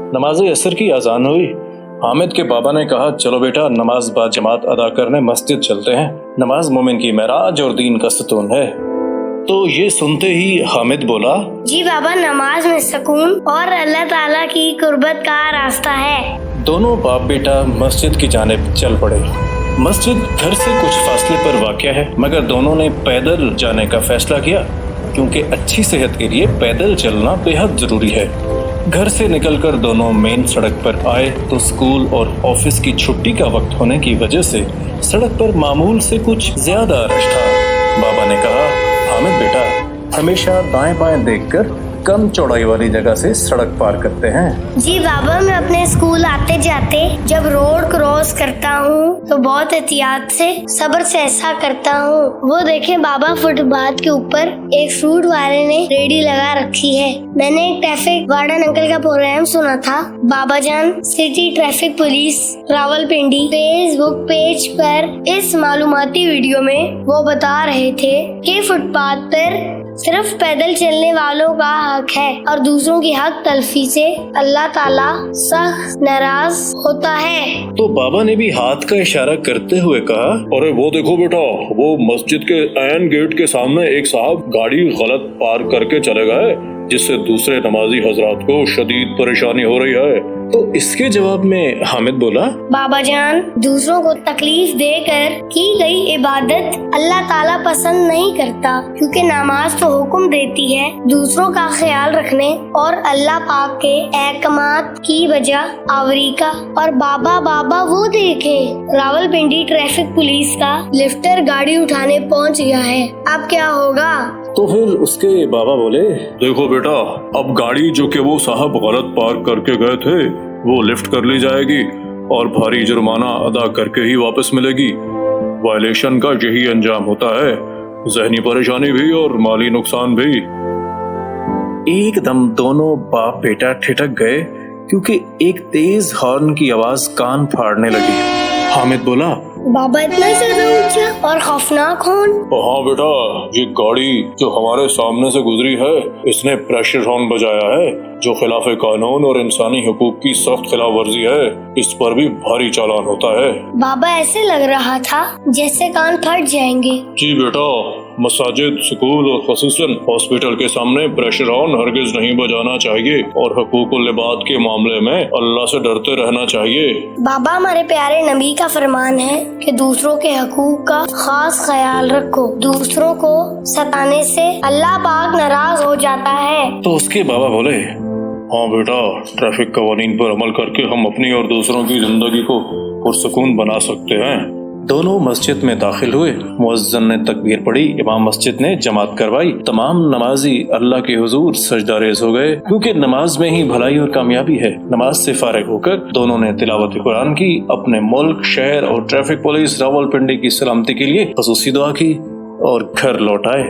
नमाज असर की अजान हुई। हामिद के बाबा ने कहा, चलो बेटा नमाज बा जमात अदा करने मस्जिद चलते हैं। नमाज मोमिन की मेराज और दीन का सतून है। तो ये सुनते ही हामिद बोला, जी बाबा, नमाज में सुकून और अल्लाह ताला की कुर्बत का रास्ता है। दोनों बाप बेटा मस्जिद की जानिब चल पड़े। मस्जिद घर से कुछ फासले पर वाक़या है, मगर दोनों ने पैदल जाने का फैसला किया, क्योंकि अच्छी सेहत के लिए पैदल चलना बेहद जरूरी है। घर से निकलकर दोनों मेन सड़क पर आए तो स्कूल और ऑफिस की छुट्टी का वक्त होने की वजह से सड़क पर मामूल से कुछ ज्यादा रश था। बाबा ने कहा, हामिद बेटा, हमेशा दाएं बाएं देखकर कम चौड़ाई वाली जगह से सड़क पार करते हैं। जी बाबा, मैं अपने स्कूल आते जाते जब रोड क्रॉस करता हूँ तो बहुत एहतियात से सब्र से ऐसा करता हूँ। वो देखे बाबा, फुटपाथ के ऊपर एक फ्रूट वाले ने रेडी लगा रखी है। मैंने एक ट्रैफिक वार्डन अंकल का प्रोग्राम सुना था। बाबा जान city traffic police Rawalpindi Facebook page पर इस मालूमाती वीडियो में वो बता रहे थे कि फुटपाथ पर सिर्फ पैदल चलने वालों का हक है और दूसरों की हक तलफी से अल्लाह ताला सख्त नाराज होता है। तो बाबा ने भी हाथ का इशारा करते हुए कहा, अरे वो देखो बेटा, वो मस्जिद के ऐन गेट के सामने एक साहब गाड़ी गलत पार्क करके चले गए, जिससे दूसरे नमाजी हजरात को शदीद परेशानी हो रही है। तो इसके जवाब में हामिद बोला, बाबा जान, दूसरों को तकलीफ देकर की गई इबादत अल्लाह ताला पसंद नहीं करता, क्योंकि नमाज तो हुक्म देती है दूसरों का ख्याल रखने और अल्लाह पाक के अहकामात की वजह आवरी का। और बाबा वो देखे, रावलपिंडी ट्रैफिक पुलिस का लिफ्टर गाड़ी उठाने पहुंच गया है, अब क्या होगा? तो फिर उसके बाबा बोले, देखो बेटा, अब गाड़ी जो कि वो साहब गलत पार्क करके गए थे वो लिफ्ट कर ली जाएगी और भारी जुर्माना अदा करके ही वापस मिलेगी। वायलेशन का यही अंजाम होता है, ज़हनी परेशानी भी और माली नुकसान भी। एकदम दोनों बाप बेटा ठिठक गए, क्योंकि एक तेज हॉर्न की आवाज कान फाड़ने लगी। हामिद बोला, बाबा, इतना ज्यादा ऊंचा और खौफनाक हॉर्न? हाँ बेटा, ये गाड़ी जो हमारे सामने से गुजरी है, इसने प्रेशर हॉर्न बजाया है, जो खिलाफ कानून और इंसानी हुकूक की सख्त खिलाफ वर्जी है। इस पर भी भारी चालान होता है। बाबा, ऐसे लग रहा था जैसे कान फट जाएंगे। जी बेटा, मसाजिद, स्कूल और खसूसन हॉस्पिटल के सामने प्रेशर हॉर्न हरगिज नहीं बजाना चाहिए और हुकूकुल लिबाद के मामले में अल्लाह से डरते रहना चाहिए। बाबा, हमारे प्यारे नबी का फरमान है कि दूसरों के हकूक का खास ख्याल रखो, दूसरों को सताने से अल्लाह पाक नाराज हो जाता है। तो उसके बाबा बोले, हाँ बेटा, ट्रैफिक कवानीन पर अमल करके हम अपनी और दूसरों की जिंदगी को पुरसुकून बना सकते हैं। दोनों मस्जिद में दाखिल हुए। मुअज्जिन ने तकबीर पढ़ी, इमाम मस्जिद ने जमात करवाई। तमाम नमाजी अल्लाह के हुजूर सजदारेज हो गए, क्योंकि नमाज में ही भलाई और कामयाबी है। नमाज से फारिग होकर दोनों ने तिलावत कुरान की, अपने मुल्क, शहर और ट्रैफिक पुलिस रावलपिंडी की सलामती के लिए खसूसी दुआ की और घर लौट आए।